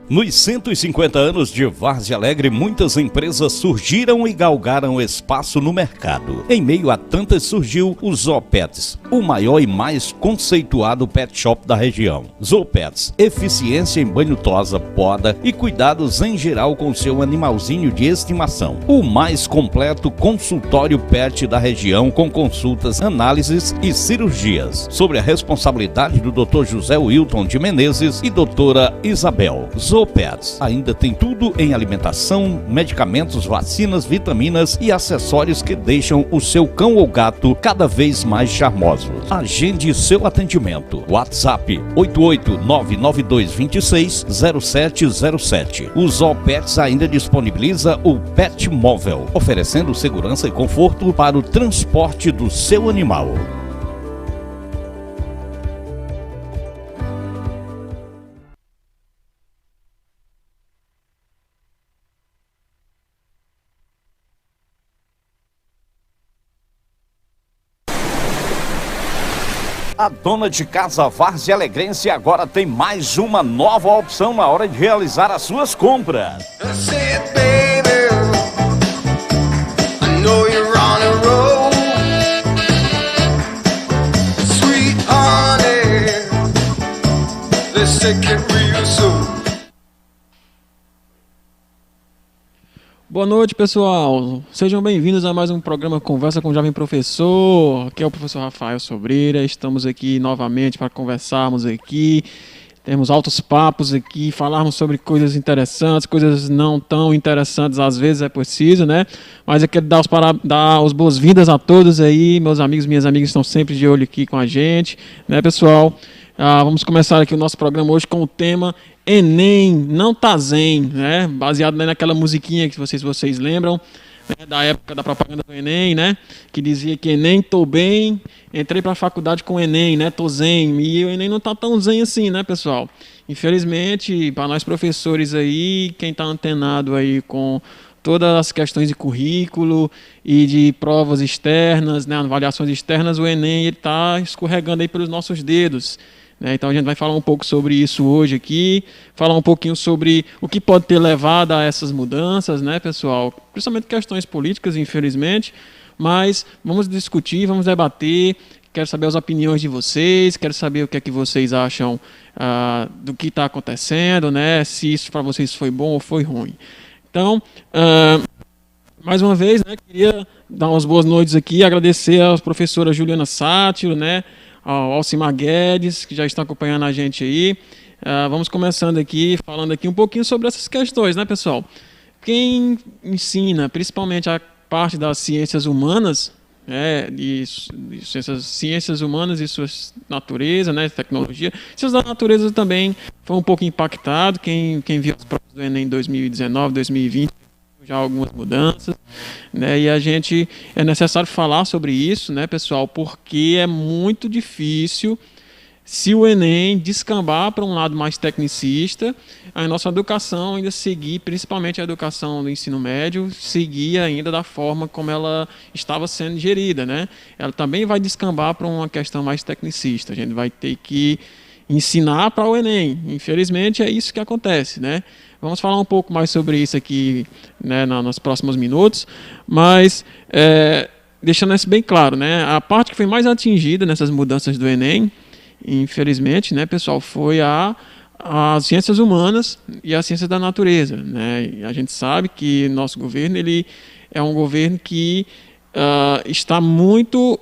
Nos 150 anos de Várzea Alegre, muitas empresas surgiram e galgaram espaço no mercado. Em meio a tantas surgiu o Zoopets, o maior e mais conceituado pet shop da região. Zoopets, eficiência em banho tosa, poda e cuidados em geral com seu animalzinho de estimação. O mais completo consultório pet da região, com consultas, análises e cirurgias. Sobre a responsabilidade do Dr. José Wilton de Menezes e doutora Isabel. Zoopets ainda tem tudo em alimentação, medicamentos, vacinas, vitaminas e acessórios que deixam o seu cão ou gato cada vez mais charmosos. Agende seu atendimento. WhatsApp 88992260707. O Zoopets ainda disponibiliza o Pet Móvel, oferecendo segurança e conforto para o transporte do seu animal. A dona de casa Várzea Alegrense agora tem mais uma nova opção na hora de realizar as suas compras. Boa noite, pessoal. Sejam bem-vindos a mais um programa Conversa com o Jovem Professor. Aqui é o professor Rafael Sobreira. Estamos aqui novamente para conversarmos aqui. Temos altos papos aqui, falarmos sobre coisas interessantes, coisas não tão interessantes, às vezes é preciso, né? Mas eu quero dar as boas-vindas a todos aí. Meus amigos, minhas amigas estão sempre de olho aqui com a gente, né, pessoal? Vamos começar aqui o nosso programa hoje com o tema Enem, não tá zen, né? Baseado naquela musiquinha que vocês lembram, né? Da época da propaganda do Enem, né? Que dizia que Enem, tô bem, entrei para a faculdade com o Enem, né? Tô zen. E o Enem não tá tão zen assim, né, pessoal? Infelizmente, para nós professores aí, quem tá antenado aí com todas as questões de currículo e de provas externas, né? Avaliações externas, o Enem ele tá escorregando aí pelos nossos dedos. Então a gente vai falar um pouco sobre isso hoje aqui, falar um pouquinho sobre o que pode ter levado a essas mudanças, né, pessoal? Principalmente questões políticas, infelizmente, mas vamos discutir, vamos debater. Quero saber as opiniões de vocês, quero saber o que é que vocês acham do que está acontecendo, né? Se isso para vocês foi bom ou foi ruim. Então, mais uma vez, né, queria dar umas boas noites aqui, agradecer à professora Juliana Sátiro, né? Ao Alcimar Guedes, que já está acompanhando a gente aí. Vamos começando aqui, falando aqui um pouquinho sobre essas questões, né, pessoal? Quem ensina, principalmente a parte das ciências humanas, de ciências humanas e suas naturezas, né, tecnologia, ciências da natureza também foi um pouco impactado. Quem viu as provas do Enem 2019, 2020, já algumas mudanças, né? E é necessário falar sobre isso, né, pessoal, porque é muito difícil se o Enem descambar para um lado mais tecnicista, a nossa educação ainda seguir, principalmente a educação do ensino médio, seguir ainda da forma como ela estava sendo gerida, né? Ela também vai descambar para uma questão mais tecnicista. A gente vai ter que ensinar para o Enem. Infelizmente é isso que acontece, né? Vamos falar um pouco mais sobre isso aqui, né, nos próximos minutos, mas deixando isso bem claro, né, a parte que foi mais atingida nessas mudanças do Enem, infelizmente, né, pessoal, foi as ciências humanas e as ciências da natureza, né? E a gente sabe que nosso governo ele é um governo que está muito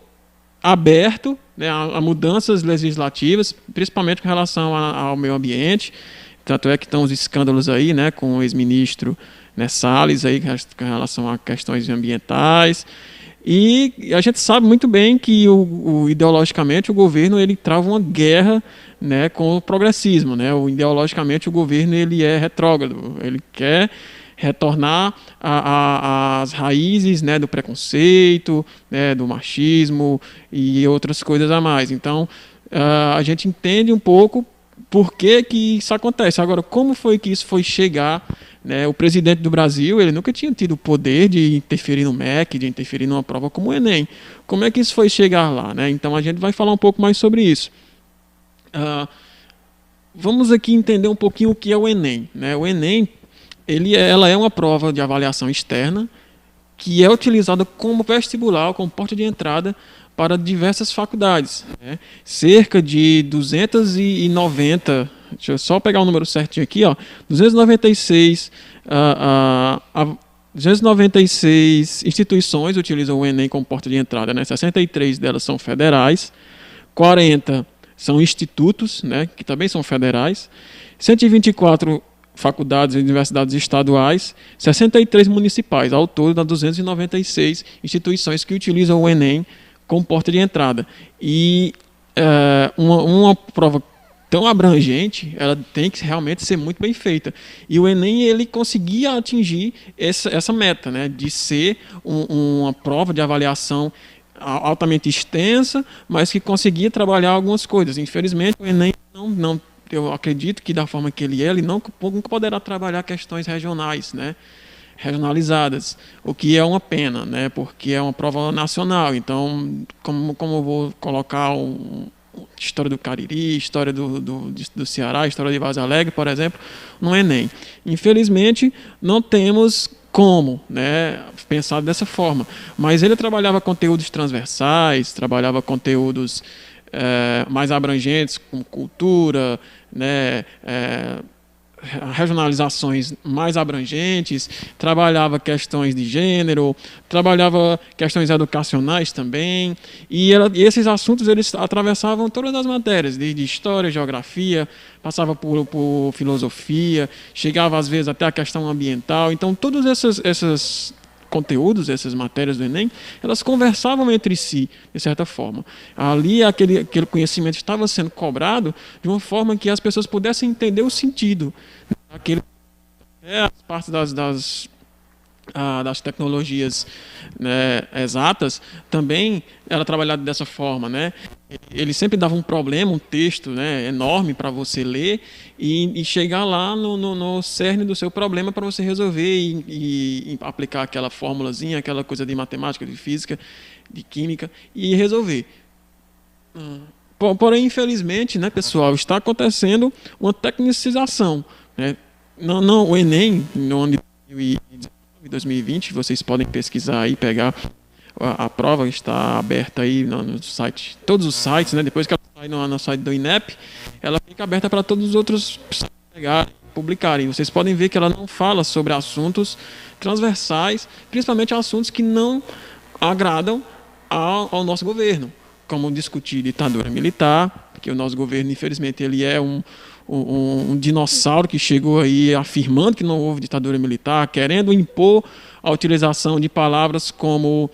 aberto, né, a mudanças legislativas, principalmente com relação ao meio ambiente. Tanto é que estão os escândalos aí, né, com o ex-ministro, né, Salles, aí, com relação a questões ambientais. E a gente sabe muito bem que ideologicamente o governo ele trava uma guerra, né, com o progressismo, né? Ideologicamente o governo ele é retrógrado, ele quer retornar às raízes, né, do preconceito, né, do machismo e outras coisas a mais. Então a gente entende um pouco por que isso acontece. Agora, como foi que isso foi chegar, né? O presidente do Brasil, ele nunca tinha tido o poder de interferir no MEC, de interferir numa prova como o Enem. Como é que isso foi chegar lá, né? Então, a gente vai falar um pouco mais sobre isso. vamos aqui entender um pouquinho o que é o Enem, né? O Enem, ela é uma prova de avaliação externa que é utilizada como vestibular, como porta de entrada para diversas faculdades, né? Cerca de 290, deixa eu só pegar o número certinho aqui, ó, 296 instituições utilizam o Enem como porta de entrada, né? 63 delas são federais, 40 são institutos, né, que também são federais, 124 faculdades e universidades estaduais, 63 municipais, ao todo dá 296 instituições que utilizam o Enem como porta de entrada. E uma prova tão abrangente, ela tem que realmente ser muito bem feita. E o Enem, ele conseguia atingir essa meta, né, de ser uma prova de avaliação altamente extensa, mas que conseguia trabalhar algumas coisas. Infelizmente, o Enem não eu acredito que da forma que ele nunca poderá trabalhar questões regionais, né, regionalizadas, o que é uma pena, né, porque é uma prova nacional. Então, como eu vou colocar história do Cariri, história do Ceará, história de Vaza Alegre, por exemplo, no Enem. Infelizmente, não temos como, né, pensar dessa forma. Mas ele trabalhava conteúdos transversais, trabalhava conteúdos mais abrangentes, como cultura, né, regionalizações mais abrangentes, trabalhava questões de gênero, trabalhava questões educacionais também, e esses assuntos eles atravessavam todas as matérias, de história, geografia, passava por filosofia, chegava às vezes até a questão ambiental. Então todos esses conteúdos, essas matérias do Enem, elas conversavam entre si, de certa forma. Ali aquele conhecimento estava sendo cobrado de uma forma que as pessoas pudessem entender o sentido. As partes das tecnologias, né, exatas, também era trabalhado dessa forma, né? Ele sempre dava um problema, um texto, né, enorme para você ler e chegar lá no cerne do seu problema para você resolver e aplicar aquela formulazinha, aquela coisa de matemática, de física, de química e resolver. Porém, infelizmente, né, pessoal, está acontecendo uma tecnicização, né? O Enem, no ano de 2020, vocês podem pesquisar aí, pegar a prova, está aberta aí no site, todos os sites, né? Depois que ela sai no site do INEP, ela fica aberta para todos os outros pegarem, publicarem. Vocês podem ver que ela não fala sobre assuntos transversais, principalmente assuntos que não agradam ao nosso governo, como discutir ditadura militar, porque o nosso governo, infelizmente, ele é um dinossauro que chegou aí afirmando que não houve ditadura militar, querendo impor a utilização de palavras como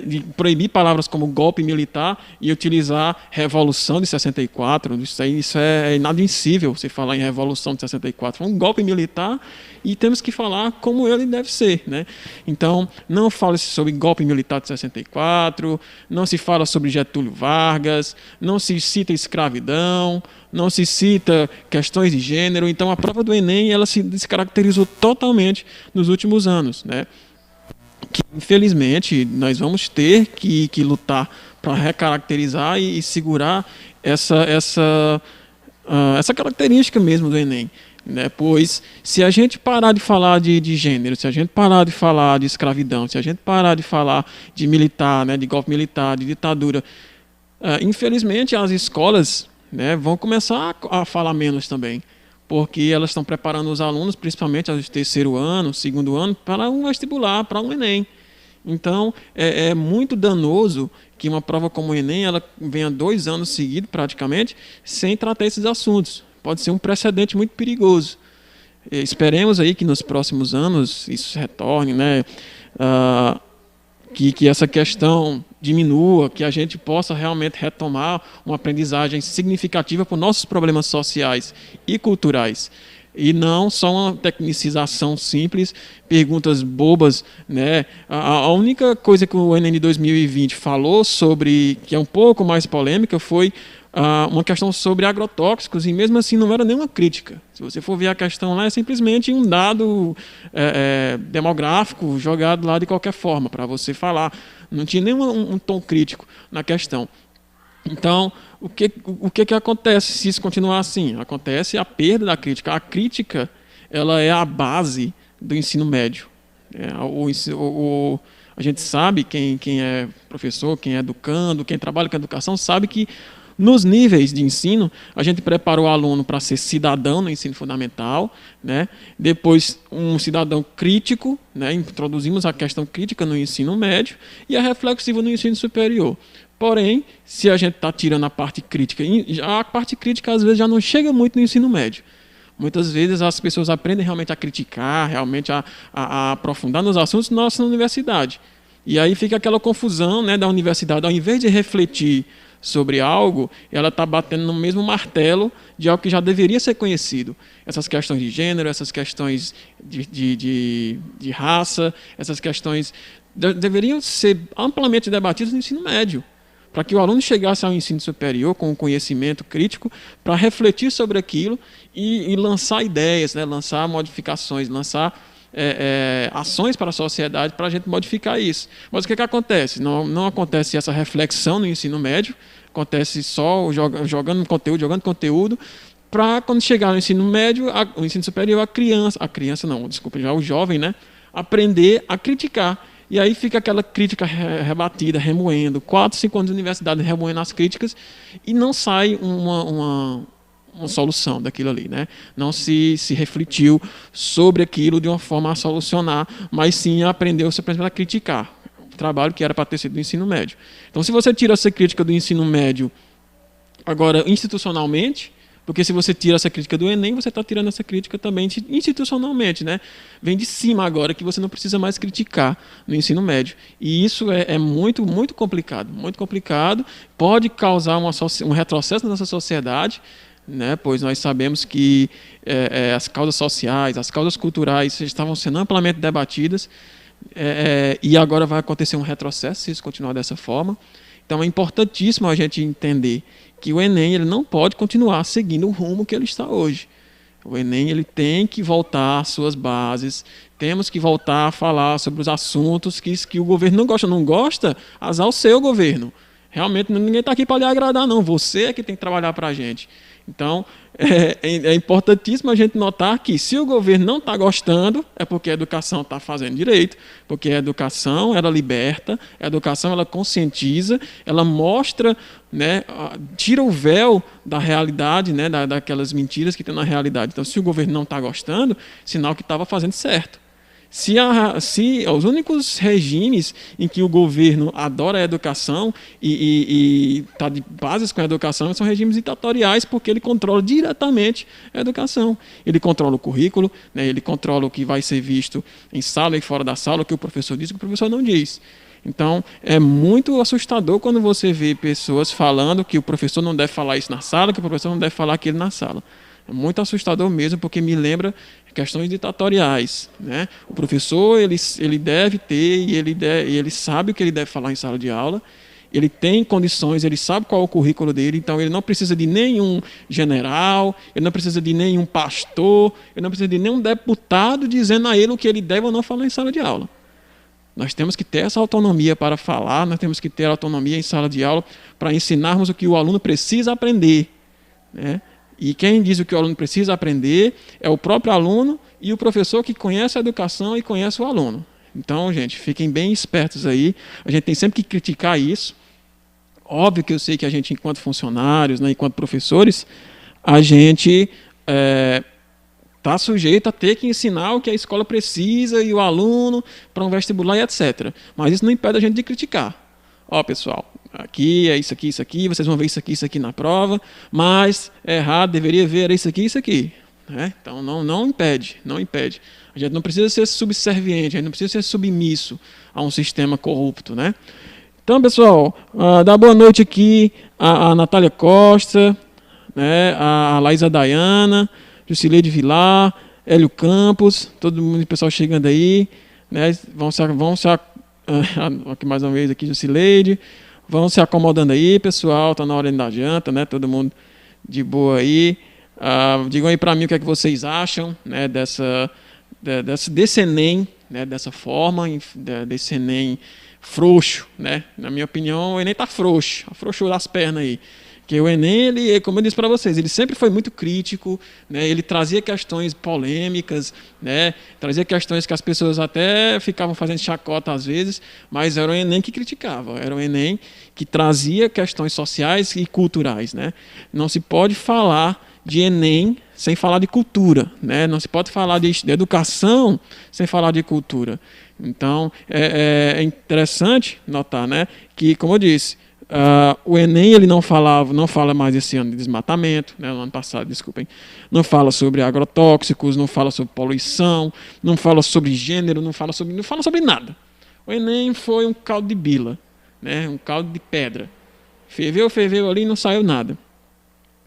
de proibir palavras como golpe militar e utilizar revolução de 64. Isso é inadmissível, você falar em revolução de 64. Foi um golpe militar e temos que falar como ele deve ser, né? Então, não fala-se sobre golpe militar de 64, não se fala sobre Getúlio Vargas, não se cita escravidão, não se cita questões de gênero. Então, a prova do Enem ela se descaracterizou totalmente nos últimos anos, né? Que, infelizmente, nós vamos ter que lutar para recaracterizar e segurar essa característica mesmo do Enem, né? Pois, se a gente parar de falar de gênero, se a gente parar de falar de escravidão, se a gente parar de falar de militar, né, de golpe militar, de ditadura, infelizmente, as escolas, né, vão começar a falar menos também, porque elas estão preparando os alunos, principalmente aos terceiro ano, segundo ano, para um vestibular, para um Enem. Então, é muito danoso que uma prova como o Enem ela venha 2 anos seguidos, praticamente, sem tratar esses assuntos. Pode ser um precedente muito perigoso. Esperemos aí que nos próximos anos isso retorne, né? Que essa questão diminua, que a gente possa realmente retomar uma aprendizagem significativa para os nossos problemas sociais e culturais. E não só uma tecnicização simples, perguntas bobas, né? A única coisa que o Enem de 2020 falou sobre, que é um pouco mais polêmica, foi uma questão sobre agrotóxicos, e mesmo assim não era nenhuma crítica. Se você for ver a questão lá, é simplesmente um dado demográfico jogado lá de qualquer forma, para você falar. Não tinha nenhum um tom crítico na questão. Então, o que acontece se isso continuar assim? Acontece a perda da crítica. A crítica, ela é a base do ensino médio. A gente sabe, quem é professor, quem é educando, quem trabalha com educação, sabe que nos níveis de ensino, a gente prepara o aluno para ser cidadão no ensino fundamental, né? Depois um cidadão crítico, né? Introduzimos a questão crítica no ensino médio e a reflexiva no ensino superior. Porém, se a gente está tirando a parte crítica às vezes já não chega muito no ensino médio. Muitas vezes as pessoas aprendem realmente a criticar, realmente a aprofundar nos assuntos na nossa universidade. E aí fica aquela confusão, né, da universidade, ao invés de refletir sobre algo, ela está batendo no mesmo martelo de algo que já deveria ser conhecido. Essas questões de gênero, essas questões de raça, essas questões deveriam ser amplamente debatidas no ensino médio, para que o aluno chegasse ao ensino superior com um conhecimento crítico para refletir sobre aquilo e lançar ideias, né? Lançar modificações, lançar ações para a sociedade para a gente modificar isso. Mas o que acontece? Não acontece essa reflexão no ensino médio, acontece só jogando conteúdo, para quando chegar no ensino médio, o ensino superior, já o jovem, né? Aprender a criticar. E aí fica aquela crítica rebatida, remoendo, 4, 5 anos de universidade remoendo as críticas, e não sai uma solução daquilo ali, né? Não se refletiu sobre aquilo de uma forma a solucionar, mas sim aprendeu simplesmente a criticar o trabalho que era para ter sido do ensino médio. Então, se você tira essa crítica do ensino médio agora institucionalmente, porque se você tira essa crítica do Enem, você está tirando essa crítica também institucionalmente, né? Vem de cima agora que você não precisa mais criticar no ensino médio. E isso é muito, muito complicado, pode causar um retrocesso na nossa sociedade, né? Pois nós sabemos que as causas sociais, as causas culturais estavam sendo amplamente debatidas, e agora vai acontecer um retrocesso se isso continuar dessa forma. Então é importantíssimo a gente entender que o Enem ele não pode continuar seguindo o rumo que ele está hoje. O Enem ele tem que voltar às suas bases, temos que voltar a falar sobre os assuntos que o governo não gosta. Não gosta? Azar o seu governo. Realmente ninguém está aqui para lhe agradar, não. Você é que tem que trabalhar para a gente. Então, é importantíssimo a gente notar que se o governo não está gostando, é porque a educação está fazendo direito, porque a educação ela liberta, a educação ela conscientiza, ela mostra, né, tira o véu da realidade, né, daquelas mentiras que tem na realidade. Então, se o governo não está gostando, sinal que estava fazendo certo. Se os únicos regimes em que o governo adora a educação e está de bases com a educação são regimes ditatoriais, porque ele controla diretamente a educação. Ele controla o currículo, né, ele controla o que vai ser visto em sala e fora da sala, o que o professor diz e o que o professor não diz. Então, é muito assustador quando você vê pessoas falando que o professor não deve falar isso na sala, que o professor não deve falar aquilo na sala. É muito assustador mesmo, porque me lembra questões ditatoriais, né? O professor ele deve ter e ele sabe o que ele deve falar em sala de aula, ele tem condições, ele sabe qual é o currículo dele, então ele não precisa de nenhum general, ele não precisa de nenhum pastor, ele não precisa de nenhum deputado dizendo a ele o que ele deve ou não falar em sala de aula. Nós temos que ter essa autonomia para falar, nós temos que ter autonomia em sala de aula para ensinarmos o que o aluno precisa aprender, né? E quem diz o que o aluno precisa aprender é o próprio aluno e o professor que conhece a educação e conhece o aluno. Então, gente, fiquem bem espertos aí. A gente tem sempre que criticar isso. Óbvio que eu sei que a gente, enquanto funcionários, né, enquanto professores, a gente está sujeito a ter que ensinar o que a escola precisa e o aluno para um vestibular e etc. Mas isso não impede a gente de criticar. Ó, pessoal, aqui é isso aqui, vocês vão ver isso aqui na prova, mas é errado, deveria ver isso aqui. Né? Então não impede. A gente não precisa ser subserviente, a gente não precisa ser submisso a um sistema corrupto, né? Então, pessoal, dá boa noite aqui a Natália Costa, né? A Laísa Dayana, Jusileide Vilar, Hélio Campos, todo mundo, pessoal chegando aí, né? Aqui mais uma vez aqui, Jusileide. Vão se acomodando aí, pessoal. Está na hora da janta, né? Todo mundo de boa aí. Digam aí para mim o que é que vocês acham, né? Desse Enem, né, dessa forma, desse Enem frouxo, né? Na minha opinião, o Enem está frouxo, afrouxou das pernas aí. Porque o Enem, ele, como eu disse para vocês, ele sempre foi muito crítico, né? Ele trazia questões polêmicas, né? Trazia questões que as pessoas até ficavam fazendo chacota às vezes, mas era o Enem que criticava, era o Enem que trazia questões sociais e culturais, né? Não se pode falar de Enem sem falar de cultura, né? Não se pode falar de educação sem falar de cultura. Então, é interessante notar, né, que, como eu disse, o Enem ele não fala mais esse ano de desmatamento, né, no ano passado, desculpem, não fala sobre agrotóxicos, não fala sobre poluição, não fala sobre gênero, não fala sobre nada. O Enem foi um caldo de bila, né, um caldo de pedra. Ferveu ali e não saiu nada.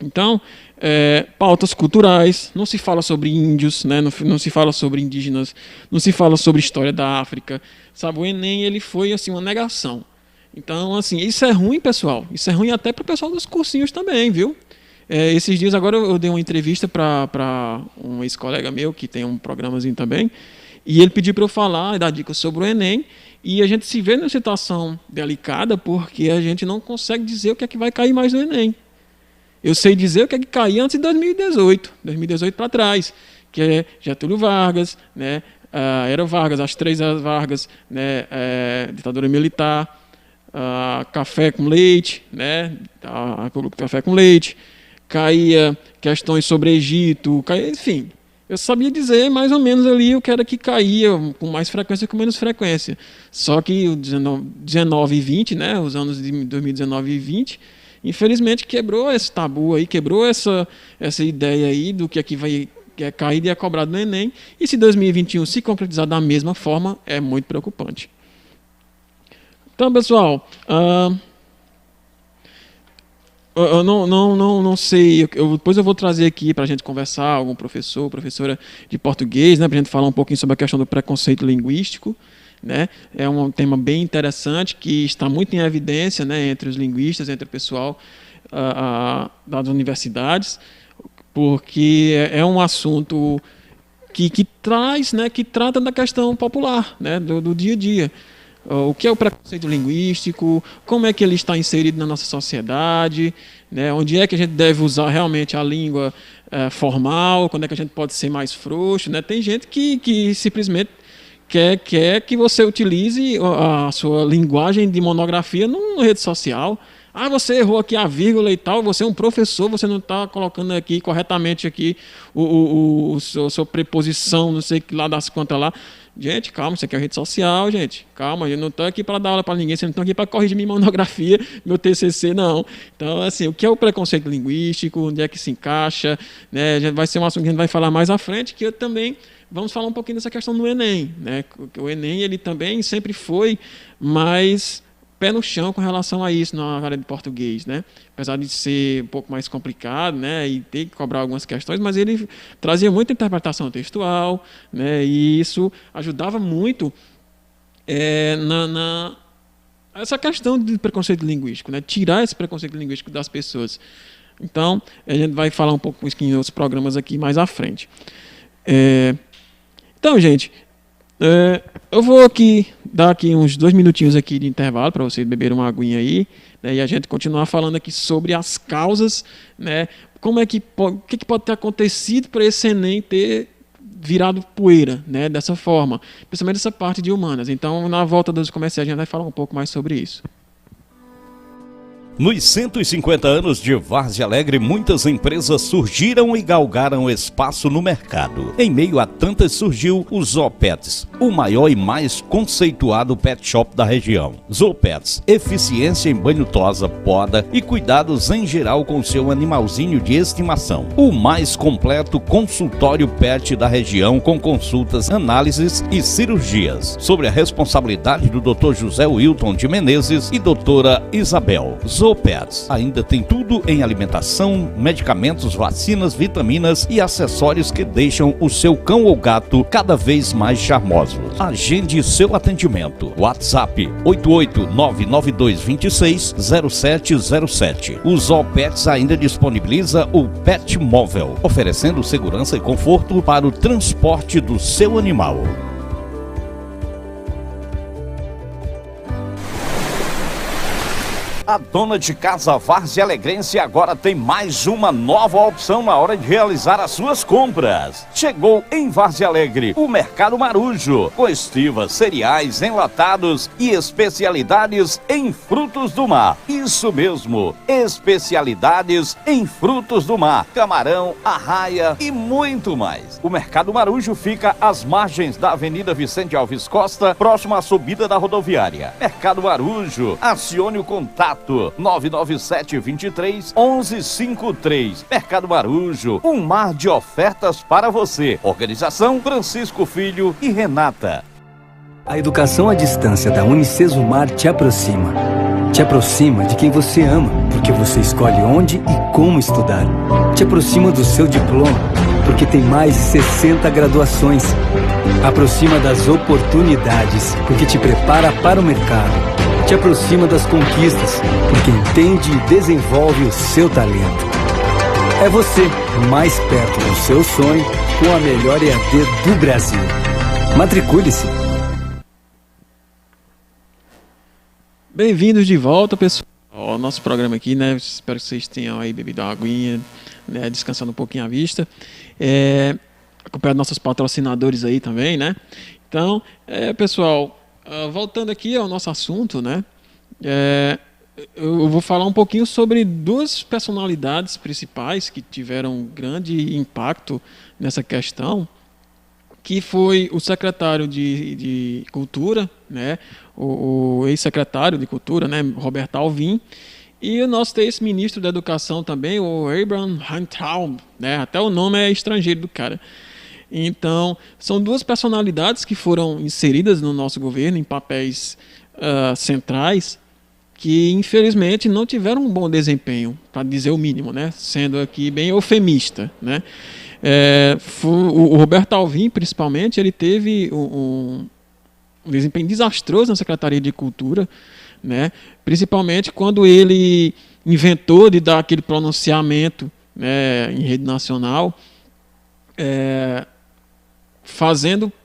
Então, pautas culturais, não se fala sobre índios, né? Não se fala sobre indígenas, não se fala sobre história da África, sabe? O Enem ele foi assim uma negação. Então, assim, isso é ruim, pessoal. Isso é ruim até para o pessoal dos cursinhos também, viu? Esses dias agora eu dei uma entrevista para um ex-colega meu que tem um programazinho também, e ele pediu para eu falar e dar dicas sobre o Enem. E a gente se vê numa situação delicada porque a gente não consegue dizer o que é que vai cair mais no Enem. Eu sei dizer o que é que caía antes de 2018 para trás, que é Getúlio Vargas, né, era Vargas, as 3 Vargas, né, ditadura militar, café com leite, né, a República Café com Leite, caía questões sobre Egito, enfim, eu sabia dizer mais ou menos ali o que era que caía com mais frequência e com menos frequência. Só que o 19 e 20, né, os anos de 2019 e 20, infelizmente quebrou esse tabu aí, quebrou essa ideia aí do que aqui vai cair e é cobrado no Enem. E se 2021 se concretizar da mesma forma, é muito preocupante. Então, pessoal, eu não sei, depois eu vou trazer aqui para a gente conversar, algum professor, professora de português, né, para a gente falar um pouquinho sobre a questão do preconceito linguístico. Né? É um tema bem interessante que está muito em evidência, né, entre os linguistas, entre o pessoal das universidades, porque é um assunto que traz, né, que trata da questão popular, né, do dia a dia. O que é o preconceito linguístico, como é que ele está inserido na nossa sociedade, né, onde é que a gente deve usar realmente a língua formal, quando é que a gente pode ser mais frouxo. Né? Tem gente que simplesmente quer que você utilize a sua linguagem de monografia numa rede social. Você errou aqui a vírgula e tal, você é um professor, você não está colocando aqui corretamente aqui a sua preposição, não sei que lá das quantas lá. Gente, calma, isso aqui é rede social, gente. Calma, eu não estou aqui para dar aula para ninguém, vocês não estão aqui para corrigir minha monografia, meu TCC, não. Então, assim, o que é o preconceito linguístico, onde é que se encaixa, né? Vai ser um assunto que a gente vai falar mais à frente, que eu também vamos falar um pouquinho dessa questão do Enem, né? O Enem, ele também sempre foi mais pé no chão com relação a isso na área de português, né? Apesar de ser um pouco mais complicado, né, e ter que cobrar algumas questões, mas ele trazia muita interpretação textual, né, e isso ajudava muito essa questão de preconceito linguístico, né, tirar esse preconceito linguístico das pessoas. Então, a gente vai falar um pouco isso em outros programas aqui mais à frente. Então, gente, eu vou dar aqui uns 2 minutinhos aqui de intervalo para vocês beberem uma aguinha aí, né, e a gente continuar falando aqui sobre as causas, né, o que pode ter acontecido para esse Enem ter virado poeira, né, dessa forma, principalmente essa parte de humanas. Então, na volta dos comerciais, a gente vai falar um pouco mais sobre isso. Nos 150 anos de Várzea Alegre, muitas empresas surgiram e galgaram espaço no mercado. Em meio a tantas surgiu o Zoopets, o maior e mais conceituado pet shop da região. Zoopets, eficiência em banho tosa, poda e cuidados em geral com seu animalzinho de estimação. O mais completo consultório pet da região, com consultas, análises e cirurgias. Sobre a responsabilidade do Dr. José Wilton de Menezes e doutora Isabel. Zoopets ainda tem tudo em alimentação, medicamentos, vacinas, vitaminas e acessórios que deixam o seu cão ou gato cada vez mais charmosos. Agende seu atendimento. WhatsApp 88992260707. O Zoopets ainda disponibiliza o Pet Móvel, oferecendo segurança e conforto para o transporte do seu animal. A dona de casa Várzea Alegrense agora tem mais uma nova opção na hora de realizar as suas compras. Chegou em Várzea Alegre o Mercado Marujo, com estivas, cereais, enlatados e especialidades em frutos do mar. Isso mesmo, especialidades em frutos do mar, camarão, arraia e muito mais. O Mercado Marujo fica às margens da Avenida Vicente Alves Costa, próximo à subida da rodoviária. Mercado Marujo, acione o contato 997 23 1153. Mercado Marujo, um mar de ofertas para você. Organização Francisco Filho e Renata. A educação à distância da Unicesumar te aproxima. Te aproxima de quem você ama, porque você escolhe onde e como estudar. Te aproxima do seu diploma, porque tem mais de 60 graduações. Aproxima das oportunidades, porque te prepara para o mercado. Te aproxima das conquistas, porque entende e desenvolve o seu talento. É você, mais perto do seu sonho, com a melhor EAD do Brasil. Matricule-se! Bem-vindos de volta, pessoal, ao nosso programa aqui, né? Espero que vocês tenham aí bebido uma aguinha, né? Descansando um pouquinho a vista. Acompanhando nossos patrocinadores aí também, né? Então, pessoal, voltando aqui ao nosso assunto, né? Eu vou falar um pouquinho sobre duas personalidades principais que tiveram um grande impacto nessa questão, que foi o secretário de Cultura, né, o ex-secretário de Cultura, né, Roberto Alvim, e o nosso ex-ministro da Educação também, o Abraham Weintraub, né, até o nome é estrangeiro do cara. Então, são duas personalidades que foram inseridas no nosso governo em papéis centrais, que infelizmente não tiveram um bom desempenho, para dizer o mínimo, né, sendo aqui bem eufemista, né. O Roberto Alvim, principalmente, ele teve um desempenho desastroso na Secretaria de Cultura, né? Principalmente quando ele inventou de dar aquele pronunciamento, né, em rede nacional,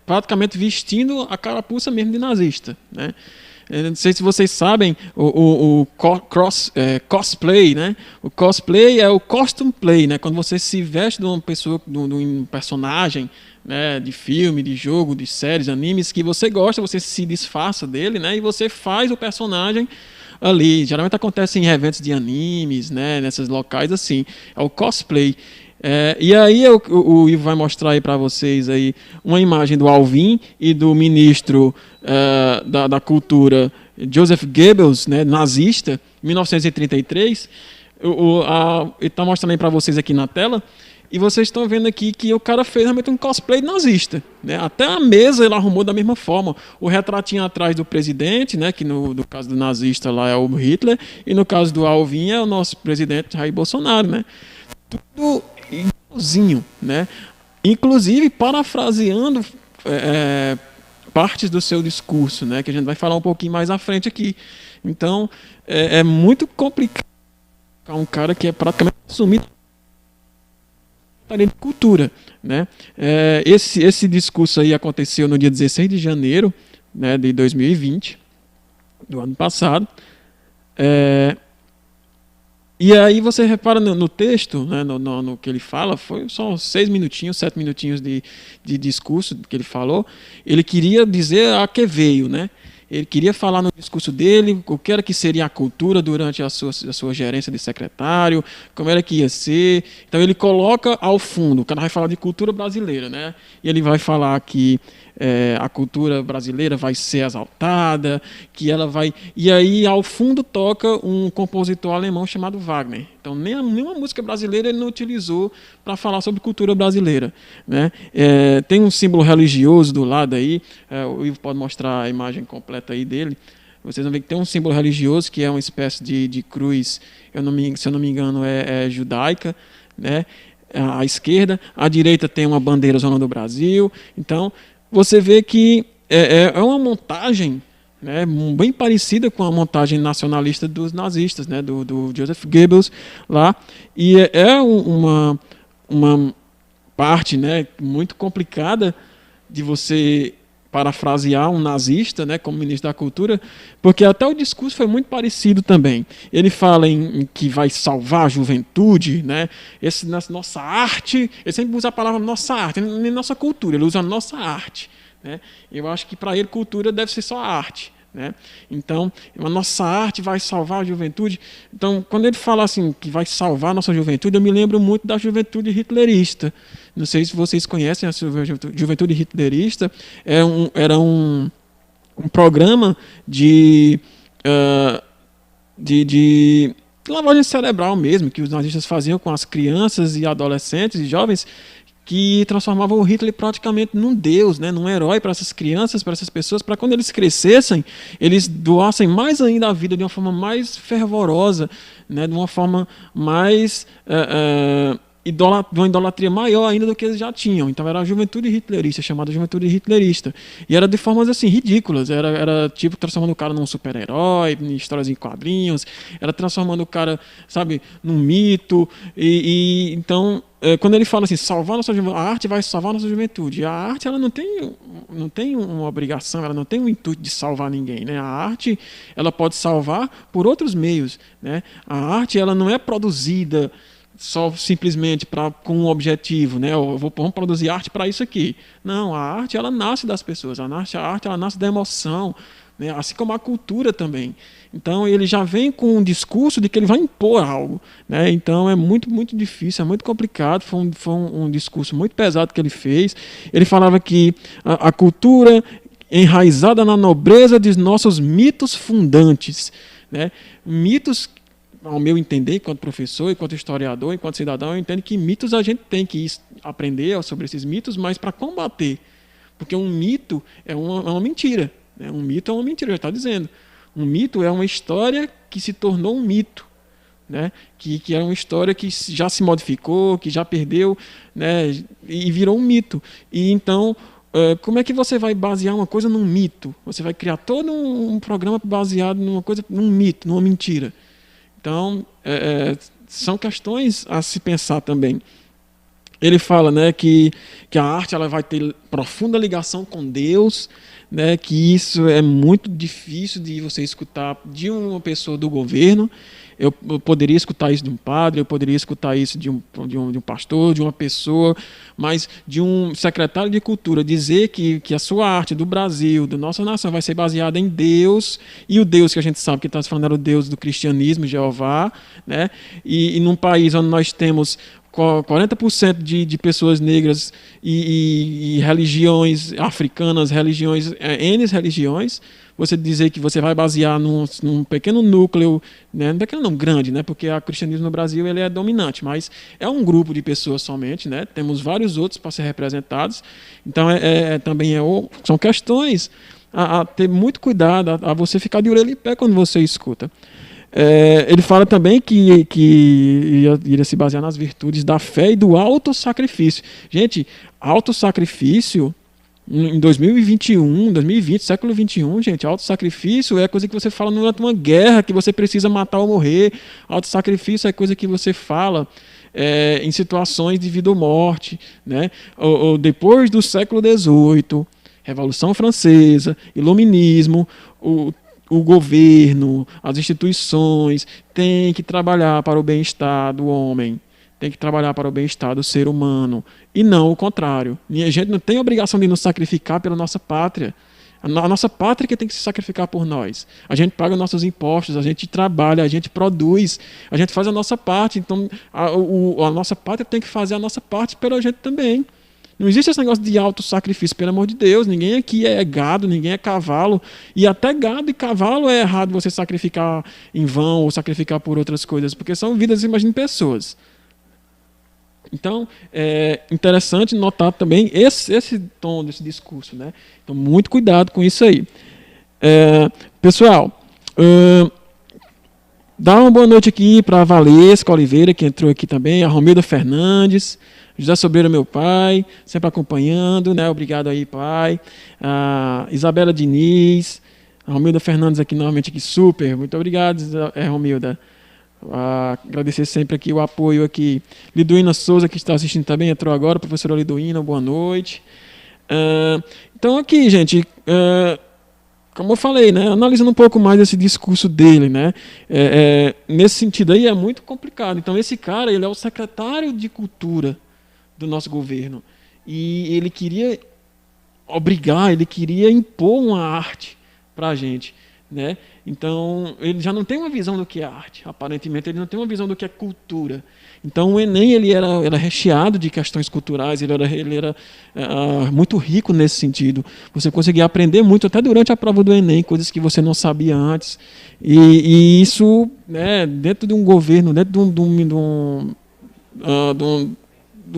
praticamente vestindo a carapuça mesmo de nazista, né? Eu não sei se vocês sabem o cosplay, né? O cosplay é o costume play, né? Quando você se veste de uma pessoa, de um personagem, né? De filme, de jogo, de séries, animes que você gosta, você se disfarça dele, né? E você faz o personagem ali. Geralmente acontece em eventos de animes, né? Nesses locais assim. É o cosplay. E aí o Ivo vai mostrar aí para vocês aí uma imagem do Alvim e do ministro da Cultura, Joseph Goebbels, né, nazista, 1933. Ele está mostrando aí para vocês aqui na tela. E vocês estão vendo aqui que o cara fez realmente um cosplay nazista, né? Até a mesa ele arrumou da mesma forma. O retratinho atrás do presidente, né? Que no caso do nazista lá é o Hitler, e no caso do Alvim é o nosso presidente Jair Bolsonaro, né? Tudo igualzinho, né? Inclusive parafraseando partes do seu discurso, né? Que a gente vai falar um pouquinho mais à frente aqui. Então é muito complicado um cara que é praticamente assumido de cultura, né? Esse discurso aí aconteceu no dia 16 de janeiro, né, de 2020, do ano passado. E aí você repara no texto, né, no que ele fala, foi só 7 minutinhos de discurso que ele falou. Ele queria dizer a que veio, né? Ele queria falar no discurso dele o que era que seria a cultura durante a sua gerência de secretário, como era que ia ser. Então ele coloca ao fundo, o cara vai falar de cultura brasileira, né? E ele vai falar que a cultura brasileira vai ser exaltada, que ela vai... E aí ao fundo toca um compositor alemão chamado Wagner. Então nenhuma música brasileira ele não utilizou para falar sobre cultura brasileira, né? Tem um símbolo religioso do lado aí, o Ivo pode mostrar a imagem completa aí dele. Vocês vão ver que tem um símbolo religioso que é uma espécie de cruz, se eu não me engano é judaica, né? À esquerda, à direita tem uma bandeira zona do Brasil. Então você vê que é uma montagem, né, bem parecida com a montagem nacionalista dos nazistas, né, do Joseph Goebbels lá, e uma parte, né, muito complicada de você parafrasear um nazista, né, como ministro da Cultura, porque até o discurso foi muito parecido também. Ele fala em que vai salvar a juventude, né, nossa arte, ele sempre usa a palavra nossa arte, nem nossa cultura, ele usa nossa arte. Né? Eu acho que para ele cultura deve ser só a arte. Né? Então, a nossa arte vai salvar a juventude. Então, quando ele fala assim que vai salvar a nossa juventude, eu me lembro muito da juventude hitlerista. Não sei se vocês conhecem a juventude hitlerista. Era um programa de lavagem cerebral mesmo, que os nazistas faziam com as crianças e adolescentes e jovens, que transformava o Hitler praticamente num deus, né, num herói para essas crianças, para essas pessoas, para quando eles crescessem, eles doassem mais ainda a vida de uma forma mais fervorosa, né, de uma forma mais de uma idolatria maior ainda do que eles já tinham. Então era a juventude hitlerista, chamada juventude hitlerista. E era de formas assim ridículas. Era tipo transformando o cara num super-herói, em histórias em quadrinhos, era transformando o cara, sabe, num mito. Então, quando ele fala assim, salvar nossa juventude, a arte vai salvar nossa juventude. A arte, ela não tem uma obrigação, ela não tem o intuito de salvar ninguém, né? A arte, ela pode salvar por outros meios, né? A arte, ela não é produzida só simplesmente com um objetivo, né? Vamos produzir arte para isso aqui. Não, a arte, ela nasce das pessoas. A arte, ela nasce da emoção, né? Assim como a cultura também. Então, ele já vem com um discurso de que ele vai impor algo, né? Então, é muito, muito difícil, é muito complicado. Foi um discurso muito pesado que ele fez. Ele falava que a cultura enraizada na nobreza dos nossos mitos fundantes, né? Mitos, ao meu entender, enquanto professor, enquanto historiador, enquanto cidadão, eu entendo que mitos a gente tem que aprender sobre esses mitos, mas para combater. Porque um mito é uma mentira. Né? Um mito é uma mentira, já está dizendo. Um mito é uma história que se tornou um mito. Né? Que é uma história que já se modificou, que já perdeu, né? E virou um mito. E então, como é que você vai basear uma coisa num mito? Você vai criar todo um programa baseado num mito, numa mentira. Então, são questões a se pensar também. Ele fala, né, que a arte ela vai ter profunda ligação com Deus, né, que isso é muito difícil de você escutar de uma pessoa do governo. Eu poderia escutar isso de um padre, eu poderia escutar isso de um pastor, de uma pessoa, mas de um secretário de cultura dizer que a sua arte do Brasil, da nossa nação, vai ser baseada em Deus, e o Deus que a gente sabe que está se falando era o Deus do cristianismo, Jeová, né? E num país onde nós temos 40% de pessoas negras e religiões africanas, N religiões, você dizer que você vai basear num pequeno núcleo, né, não grande, né, porque o cristianismo no Brasil ele é dominante, mas é um grupo de pessoas somente, né, temos vários outros para ser representados, então são questões a ter muito cuidado, a você ficar de orelha em pé quando você escuta. Ele fala também que iria se basear nas virtudes da fé e do autossacrifício. Gente, autossacrifício em 2021, 2020, século XXI, gente, autossacrifício é coisa que você fala durante uma guerra, que você precisa matar ou morrer. Autossacrifício é coisa que você fala em situações de vida ou morte, né? Ou depois do século XVIII, Revolução Francesa, Iluminismo, o governo, as instituições têm que trabalhar para o bem-estar do homem, tem que trabalhar para o bem-estar do ser humano, e não o contrário. E a gente não tem a obrigação de nos sacrificar pela nossa pátria. A nossa pátria que tem que se sacrificar por nós. A gente paga nossos impostos, a gente trabalha, a gente produz, a gente faz a nossa parte. Então, a nossa pátria tem que fazer a nossa parte pela gente também. Não existe esse negócio de autossacrifício, pelo amor de Deus. Ninguém aqui é gado, ninguém é cavalo. E até gado e cavalo é errado você sacrificar em vão ou sacrificar por outras coisas, porque são vidas, imagina, pessoas. Então, é interessante notar também esse tom desse discurso, né? Então, muito cuidado com isso aí. Pessoal, dá uma boa noite aqui para a Valesca Oliveira, que entrou aqui também, a Romilda Fernandes, José Sobreira, meu pai, sempre acompanhando, né? Obrigado aí, pai. A Isabela Diniz, a Romilda Fernandes aqui novamente, aqui, super. Muito obrigado, Romilda. Agradecer sempre aqui o apoio aqui. Liduína Souza, que está assistindo também, entrou agora. Professora Liduína, boa noite. Então aqui, gente, como eu falei, né, analisando um pouco mais esse discurso dele, né, nesse sentido aí é muito complicado. Então esse cara, ele é o secretário de Cultura do nosso governo e ele queria obrigar, ele queria impor uma arte para a gente, né? Então ele já não tem uma visão do que é arte, aparentemente ele não tem uma visão do que é cultura. Então o Enem ele era recheado de questões culturais, ele era muito rico nesse sentido. Você conseguia aprender muito até durante a prova do Enem, coisas que você não sabia antes. E isso, né, dentro de um governo, dentro de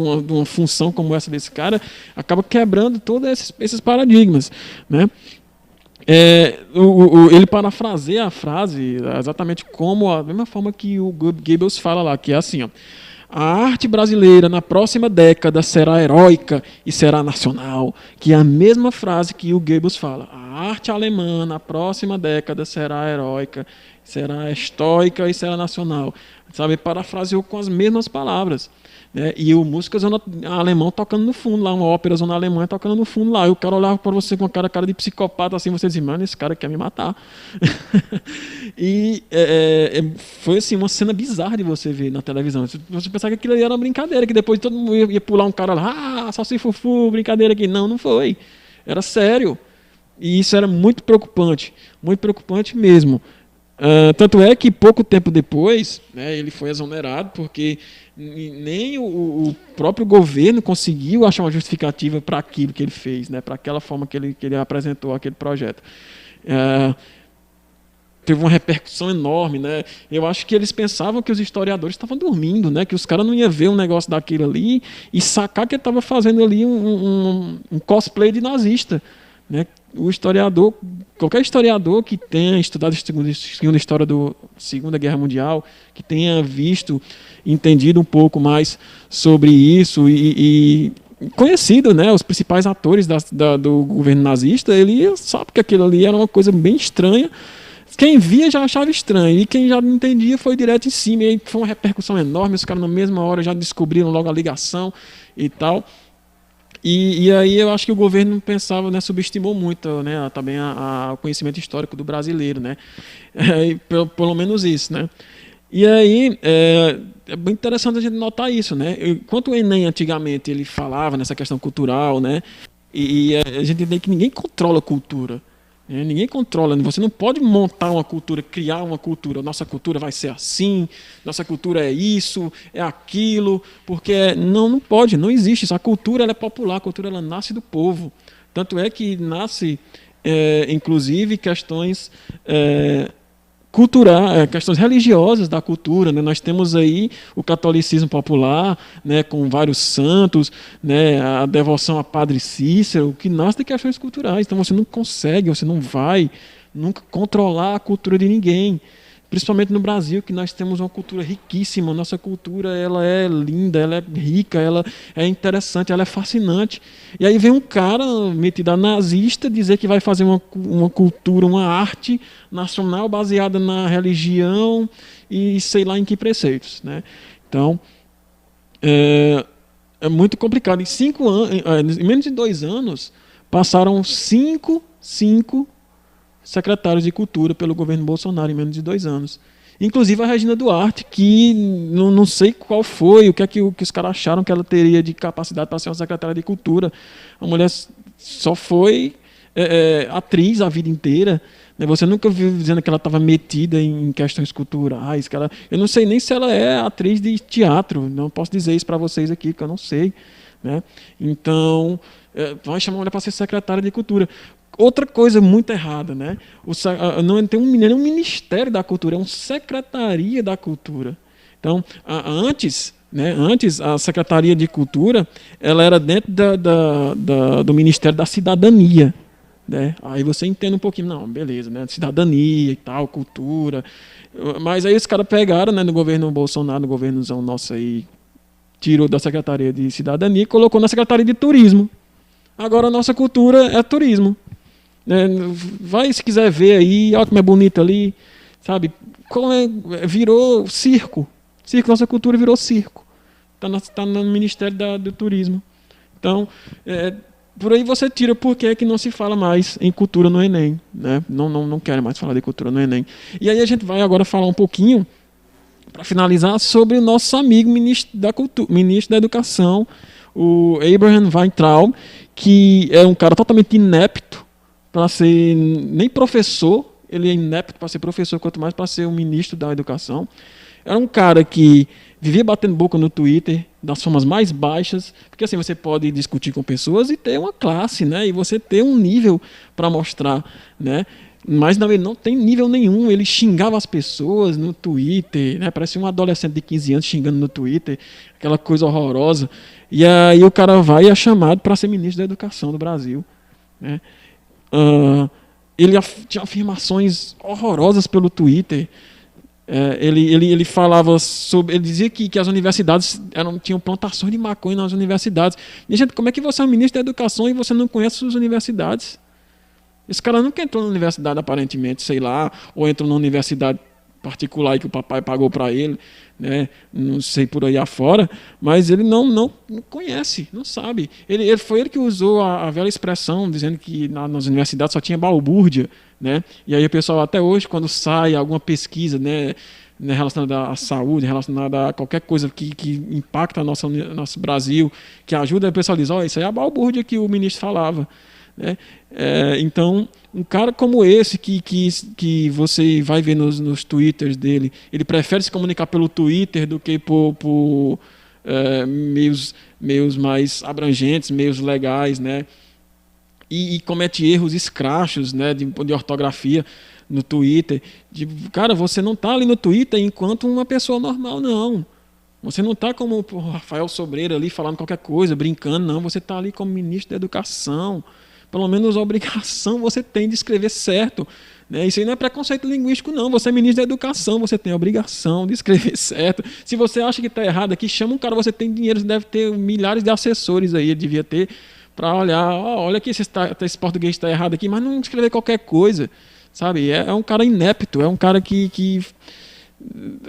uma função como essa desse cara, acaba quebrando todos esses paradigmas, né? Ele parafraseia a frase exatamente como a mesma forma que o Goebbels fala lá, que é assim, ó: a arte brasileira na próxima década será heróica e será nacional, que é a mesma frase que o Goebbels fala. A arte alemã na próxima década será heróica, será estoica e será nacional. Sabe, parafraseou com as mesmas palavras, né? E o música alemão tocando no fundo lá, uma ópera zona alemã tocando no fundo lá, e o cara olhava para você com a cara de psicopata assim, você dizia, mano, esse cara quer me matar. E foi assim uma cena bizarra de você ver na televisão. Você pensava que aquilo ali era uma brincadeira, que depois todo mundo ia pular um cara lá, salsifufu, brincadeira aqui. Não foi, era sério. E isso era muito preocupante mesmo. Tanto é que pouco tempo depois, né, ele foi exonerado porque nem o próprio governo conseguiu achar uma justificativa para aquilo que ele fez, né, para aquela forma que ele apresentou aquele projeto. Teve uma repercussão enorme, né? Eu acho que eles pensavam que os historiadores estavam dormindo, né, que os caras não iam ver um negócio daquilo ali e sacar que ele estava fazendo ali um cosplay de nazista, né? Qualquer historiador que tenha estudado a história da Segunda Guerra Mundial, que tenha entendido um pouco mais sobre isso e conhecido, né, os principais atores do governo nazista, ele sabe que aquilo ali era uma coisa bem estranha. Quem via já achava estranho, e quem já não entendia foi direto em cima, e aí foi uma repercussão enorme, os caras na mesma hora já descobriram logo a ligação e tal. E aí eu acho que o governo pensava, né, subestimou muito, né, também o conhecimento histórico do brasileiro, né, pelo menos isso, né. E aí é bem interessante a gente notar isso, né. Enquanto o Enem antigamente ele falava nessa questão cultural, né, e a gente entende que ninguém controla a cultura. Ninguém controla, você não pode montar uma cultura, criar uma cultura, nossa cultura vai ser assim, nossa cultura é isso, é aquilo, porque não pode, não existe isso. A cultura ela é popular, a cultura ela nasce do povo, tanto é que nasce inclusive questões culturais, questões religiosas da cultura, né? Nós temos aí o catolicismo popular, né, com vários santos, né, a devoção a Padre Cícero, que nasce de questões culturais. Então você não consegue, você não vai nunca controlar a cultura de ninguém. Principalmente no Brasil, que nós temos uma cultura riquíssima. Nossa cultura ela é linda, ela é rica, ela é interessante, ela é fascinante. E aí vem um cara metido a nazista dizer que vai fazer uma cultura, uma arte nacional baseada na religião e sei lá em que preceitos, né? Então, é muito complicado. Em menos de 2 anos, passaram cinco secretários de Cultura pelo governo Bolsonaro em menos de 2 anos. Inclusive a Regina Duarte, que não sei qual foi, o que os caras acharam que ela teria de capacidade para ser uma secretária de Cultura. A mulher só foi atriz a vida inteira. Né? Você nunca viu dizendo que ela estava metida em questões culturais. Eu não sei nem se ela é atriz de teatro. Não posso dizer isso para vocês aqui, que eu não sei. Né? Então, vai chamar a mulher para ser secretária de Cultura. Outra coisa muito errada, né? Não tem um Ministério da Cultura, é uma Secretaria da Cultura. Então, antes a Secretaria de Cultura ela era dentro do Ministério da Cidadania. Né? Aí você entende um pouquinho, não, beleza, né? Cidadania e tal, cultura. Mas aí os caras pegaram, né, no governo Bolsonaro, no governozão nosso aí, tirou da Secretaria de Cidadania e colocou na Secretaria de Turismo. Agora a nossa cultura é turismo. Vai, se quiser ver aí, olha como é bonito ali, sabe? Virou circo. Nossa cultura virou circo. Está no Ministério do Turismo. Então, por aí você tira por que não se fala mais em cultura no Enem, né? Não querem mais falar de cultura no Enem. E aí a gente vai agora falar um pouquinho, para finalizar, sobre o nosso amigo ministro da Educação, o Abraham Weintraub, que é um cara totalmente inepto para ser nem professor, ele é inepto para ser professor, quanto mais para ser o ministro da Educação. Era um cara que vivia batendo boca no Twitter, das formas mais baixas, porque assim você pode discutir com pessoas e ter uma classe, né? E você ter um nível para mostrar, né? Mas não, ele não tem nível nenhum, ele xingava as pessoas no Twitter, né? Parecia um adolescente de 15 anos xingando no Twitter, aquela coisa horrorosa. E aí o cara vai e é chamado para ser ministro da Educação do Brasil, né? Ele tinha afirmações horrorosas pelo Twitter. Ele falava sobre. Ele dizia que as universidades tinham plantações de maconha nas universidades. E, gente, como é que você é um ministro da Educação e você não conhece suas universidades? Esse cara nunca entrou na universidade, aparentemente, sei lá, ou entrou na universidade particular que o papai pagou para ele, né? Não sei por aí afora, mas ele não conhece, não sabe. Foi ele que usou a velha expressão, dizendo que nas universidades só tinha balbúrdia, né? E aí o pessoal até hoje, quando sai alguma pesquisa, né, relacionada à saúde, relacionada a qualquer coisa que impacta nosso Brasil, que ajuda, o pessoal diz, isso aí é a balbúrdia que o ministro falava, né? Então, um cara como esse que você vai ver nos twitters dele, ele prefere se comunicar pelo Twitter do que por meios mais abrangentes, meios legais, né? E comete erros escrachos, né, de ortografia no Twitter. Cara, você não está ali no Twitter enquanto uma pessoa normal, não. Você não está como o Rafael Sobreira ali falando qualquer coisa, brincando, não. Você está ali como ministro da Educação. Pelo menos a obrigação você tem de escrever certo, né? Isso aí não é preconceito linguístico, não. Você é ministro da Educação, você tem a obrigação de escrever certo. Se você acha que está errado aqui, chama um cara, você tem dinheiro, você deve ter milhares de assessores aí, ele devia ter, para olhar, olha aqui, esse português está errado aqui, mas não escrever qualquer coisa, sabe? É um cara inepto, é um cara que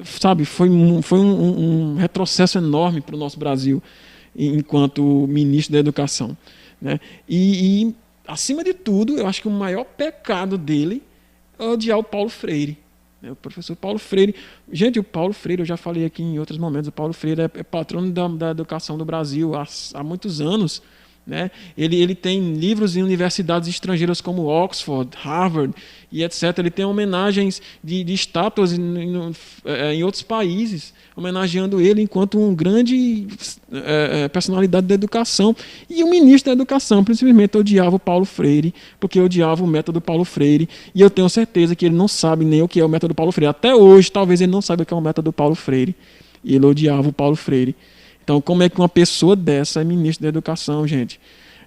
sabe, foi um retrocesso enorme para o nosso Brasil enquanto ministro da Educação, né? E acima de tudo, eu acho que o maior pecado dele é odiar o Paulo Freire, né? O professor Paulo Freire. Gente, o Paulo Freire, eu já falei aqui em outros momentos, o Paulo Freire é patrono da educação do Brasil há muitos anos, né? Ele tem livros em universidades estrangeiras como Oxford, Harvard e etc. Ele tem homenagens de estátuas em outros países, homenageando ele enquanto um grande personalidade da educação. E o ministro da Educação simplesmente odiava o Paulo Freire, porque odiava o método Paulo Freire. E eu tenho certeza que ele não sabe nem o que é o método Paulo Freire. Até hoje, talvez ele não saiba o que é o método Paulo Freire. E ele odiava o Paulo Freire. Então, como é que uma pessoa dessa é ministro da Educação, gente?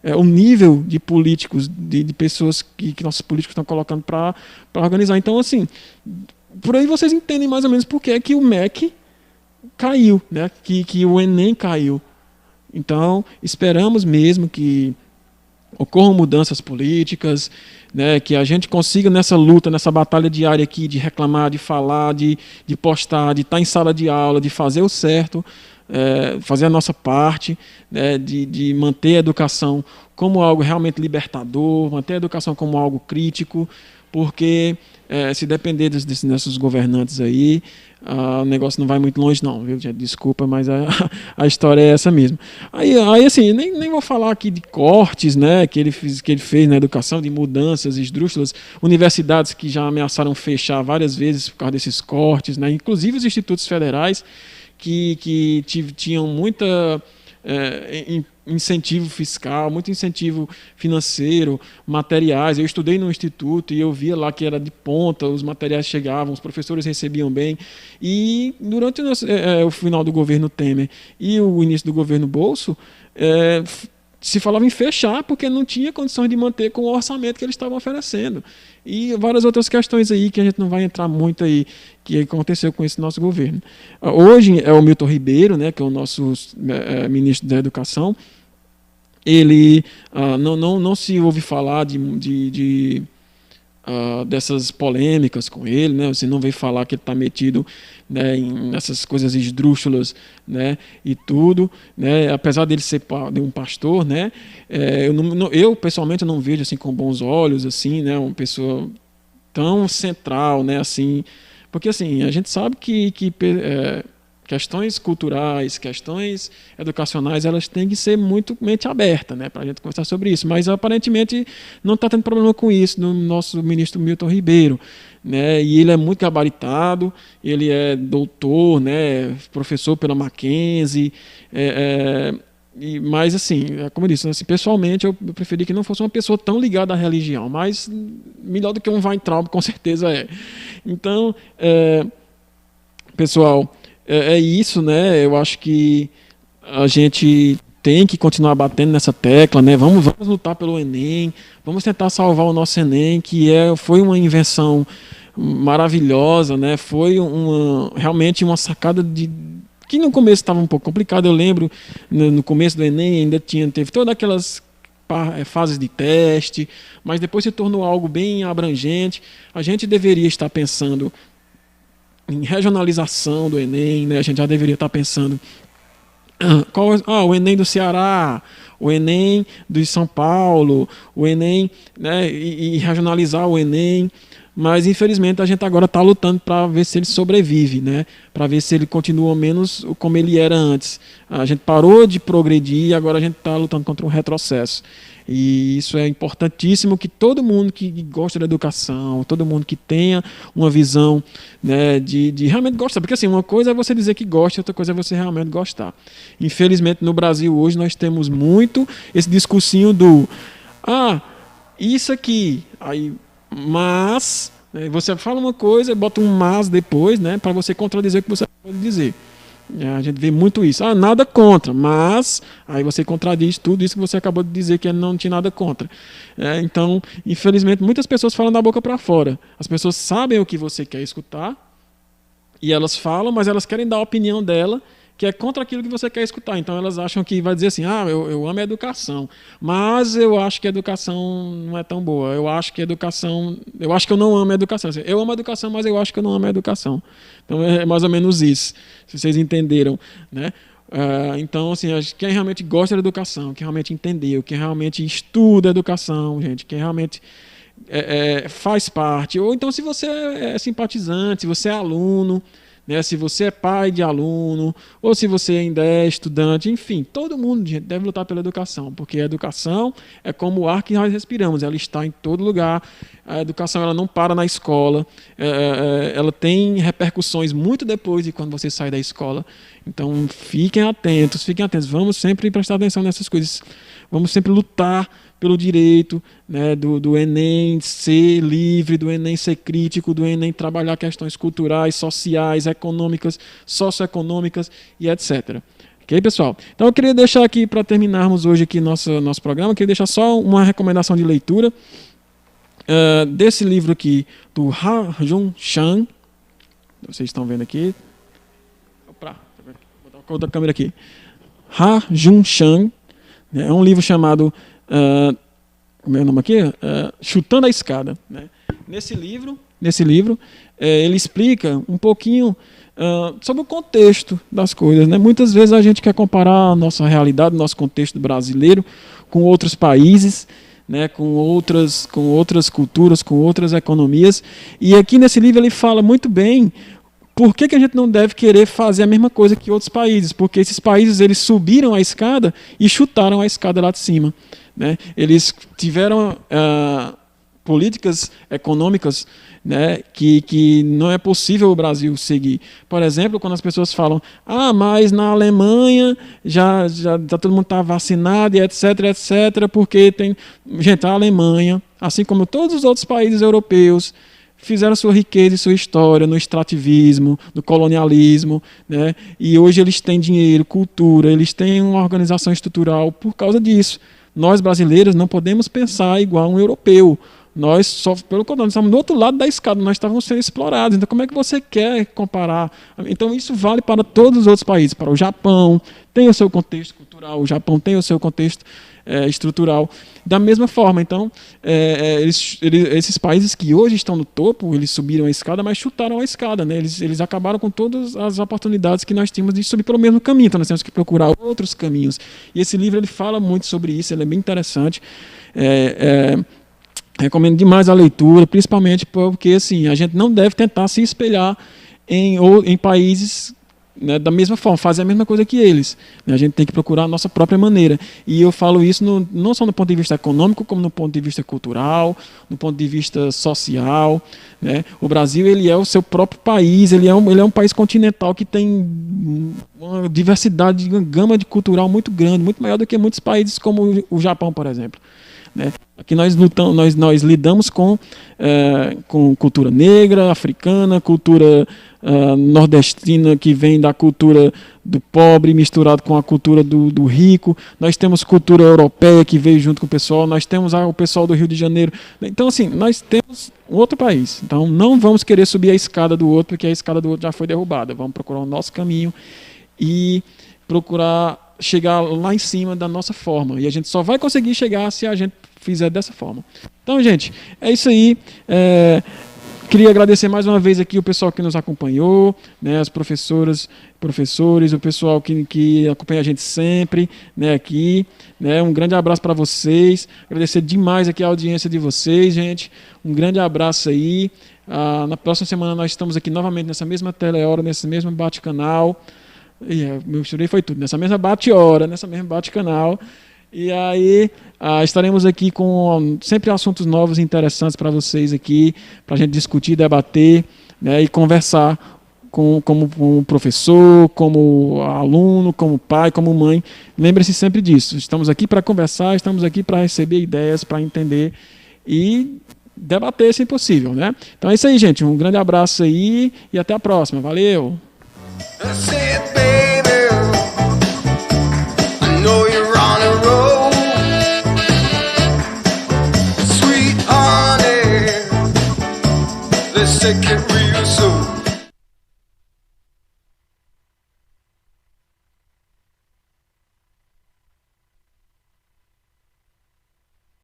O nível de políticos, de pessoas que nossos políticos estão colocando para organizar. Então, assim, por aí vocês entendem mais ou menos por que é que o MEC caiu, né? Que o Enem caiu. Então, esperamos mesmo que ocorram mudanças políticas, né, que a gente consiga nessa luta, nessa batalha diária aqui de reclamar, de falar, de postar, de estar em sala de aula, de fazer o certo, fazer a nossa parte, né, de manter a educação como algo realmente libertador, manter a educação como algo crítico, porque se depender desses governantes aí, o negócio não vai muito longe não, viu, gente? Desculpa, mas a história é essa mesmo. Aí assim, nem vou falar aqui de cortes, né, que ele fez na educação, de mudanças esdrúxulas, universidades que já ameaçaram fechar várias vezes por causa desses cortes, né, inclusive os institutos federais, que tinham muita incentivo fiscal, muito incentivo financeiro, materiais. Eu estudei no instituto e eu via lá que era de ponta, os materiais chegavam, os professores recebiam bem. E durante o final do governo Temer e o início do governo Bolso, se falava em fechar porque não tinha condições de manter com o orçamento que eles estavam oferecendo. E várias outras questões aí que a gente não vai entrar muito aí, que aconteceu com esse nosso governo. Hoje é o Milton Ribeiro, né, que é o nosso ministro da Educação. Ele não se ouve falar de dessas polêmicas com ele, né? Você não vem falar que ele está metido, né, nessas coisas esdrúxulas, né, e tudo, né? Apesar dele ser de um pastor, né? Eu pessoalmente não vejo assim com bons olhos, assim, né? Uma pessoa tão central, né? Assim, porque assim a gente sabe que questões culturais, questões educacionais, elas têm que ser muito mente aberta, né, para a gente conversar sobre isso. Mas aparentemente não está tendo problema com isso no nosso ministro Milton Ribeiro, né? E ele é muito gabaritado, ele é doutor, né, professor pela Mackenzie, mas assim, como eu disse, assim, pessoalmente eu preferi que não fosse uma pessoa tão ligada à religião, mas melhor do que um Weintraub, com certeza é. Então, pessoal, é isso, né? Eu acho que a gente tem que continuar batendo nessa tecla, né? Vamos lutar pelo Enem, vamos tentar salvar o nosso Enem, que foi uma invenção maravilhosa, né? Foi realmente uma sacada que no começo estava um pouco complicado. Eu lembro, no começo do Enem ainda teve todas aquelas fases de teste, mas depois se tornou algo bem abrangente. A gente deveria estar pensando em regionalização do Enem, né? A gente já deveria estar pensando o Enem do Ceará, o Enem de São Paulo, o Enem, né? E regionalizar o Enem. Mas infelizmente a gente agora está lutando para ver se ele sobrevive, né? Para ver se ele continua menos como ele era antes. A gente parou de progredir e agora a gente está lutando contra um retrocesso. E isso é importantíssimo, que todo mundo que gosta da educação, todo mundo que tenha uma visão, né, de realmente gostar. Porque assim, uma coisa é você dizer que gosta, outra coisa é você realmente gostar. Infelizmente no Brasil hoje nós temos muito esse discursinho do isso aqui, aí, mas, né, você fala uma coisa e bota um mas depois, né, para você contradizer o que você pode dizer. A gente vê muito isso. Nada contra, mas aí você contradiz tudo isso que você acabou de dizer que não tinha nada contra. Então, infelizmente, muitas pessoas falam da boca para fora. As pessoas sabem o que você quer escutar e elas falam, mas elas querem dar a opinião dela, que é contra aquilo que você quer escutar. Então elas acham que vai dizer assim, eu amo a educação, mas eu acho que a educação não é tão boa. Eu acho que eu não amo a educação. Eu amo a educação, mas eu acho que eu não amo a educação. Então é mais ou menos isso, se vocês entenderam, né? Então, assim, quem realmente gosta da educação, quem realmente entendeu, quem realmente estuda a educação, gente, quem realmente faz parte, ou então se você é simpatizante, se você é aluno, né, se você é pai de aluno, ou se você ainda é estudante, enfim, todo mundo, gente, deve lutar pela educação, porque a educação é como o ar que nós respiramos, ela está em todo lugar. A educação, ela não para na escola, ela tem repercussões muito depois de quando você sai da escola. Então fiquem atentos, vamos sempre prestar atenção nessas coisas, vamos sempre lutar pelo direito, né, do Enem ser livre, do Enem ser crítico, do Enem trabalhar questões culturais, sociais, econômicas, socioeconômicas e etc. Ok, pessoal? Então eu queria deixar aqui, para terminarmos hoje aqui nosso programa, eu queria deixar só uma recomendação de leitura desse livro aqui, do Ha-Joon Chang. Vocês estão vendo aqui. Opa, vou botar outra câmera aqui. Ha-Joon Chang. É um livro chamado... como é o nome aqui? Chutando a Escada, né? Nesse livro, ele explica um pouquinho sobre o contexto das coisas, né? Muitas vezes a gente quer comparar a nossa realidade, nosso contexto brasileiro com outros países, né? Com outras culturas, com outras economias. E aqui nesse livro ele fala muito bem por que a gente não deve querer fazer a mesma coisa que outros países, porque esses países eles subiram a escada e chutaram a escada lá de cima, né? Eles tiveram políticas econômicas, né, que não é possível o Brasil seguir. Por exemplo, quando as pessoas falam, mas na Alemanha já todo mundo está vacinado e etc, porque tem... Gente, a Alemanha, assim como todos os outros países europeus, fizeram sua riqueza e sua história no extrativismo, no colonialismo, né? E hoje eles têm dinheiro, cultura, eles têm uma organização estrutural por causa disso. Nós, brasileiros, não podemos pensar igual um europeu. Nós, só pelo contrário, nós estamos do outro lado da escada, nós estávamos sendo explorados. Então, como é que você quer comparar? Então, isso vale para todos os outros países. Para o Japão, tem o seu contexto cultural. cultural, o Japão tem o seu contexto estrutural. Da mesma forma, então, esses países que hoje estão no topo, eles subiram a escada, mas chutaram a escada, né? Eles acabaram com todas as oportunidades que nós tínhamos de subir pelo mesmo caminho, então nós temos que procurar outros caminhos. E esse livro ele fala muito sobre isso, ele é bem interessante. Recomendo demais a leitura, principalmente porque assim, a gente não deve tentar se espelhar em países, né, da mesma forma, fazer a mesma coisa que eles. A gente tem que procurar a nossa própria maneira. E eu falo isso não só do ponto de vista econômico, como no ponto de vista cultural, no ponto de vista social. Né? O Brasil ele é o seu próprio país, ele é um país continental que tem uma diversidade, uma gama de cultural muito grande, muito maior do que muitos países como o Japão, por exemplo. Né? Aqui nós lidamos com cultura negra, africana, cultura nordestina que vem da cultura do pobre misturado com a cultura do rico. Nós temos cultura europeia que veio junto com o pessoal. Nós temos o pessoal do Rio de Janeiro. Então, assim, nós temos um outro país. Então, não vamos querer subir a escada do outro, porque a escada do outro já foi derrubada. Vamos procurar o nosso caminho e procurar chegar lá em cima da nossa forma. E a gente só vai conseguir chegar se a gente fizer dessa forma. Então, gente, é isso aí. Queria agradecer mais uma vez aqui o pessoal que nos acompanhou, né, as professoras, professores, o pessoal que acompanha a gente sempre, né, aqui. Né, um grande abraço para vocês. Agradecer demais aqui a audiência de vocês, gente. Um grande abraço aí. Na próxima semana nós estamos aqui novamente nessa mesma telehora, nesse mesmo bate-canal. Meu chorei foi tudo. Nessa mesma bate-hora, nessa mesma bate-canal. E aí estaremos aqui com sempre assuntos novos e interessantes para vocês aqui, para a gente discutir, debater, né, e conversar como professor, como aluno, como pai, como mãe. Lembre-se sempre disso. Estamos aqui para conversar, estamos aqui para receber ideias, para entender e debater se possível, né? Então é isso aí, gente. Um grande abraço aí e até a próxima. Valeu! Let's take it real soon.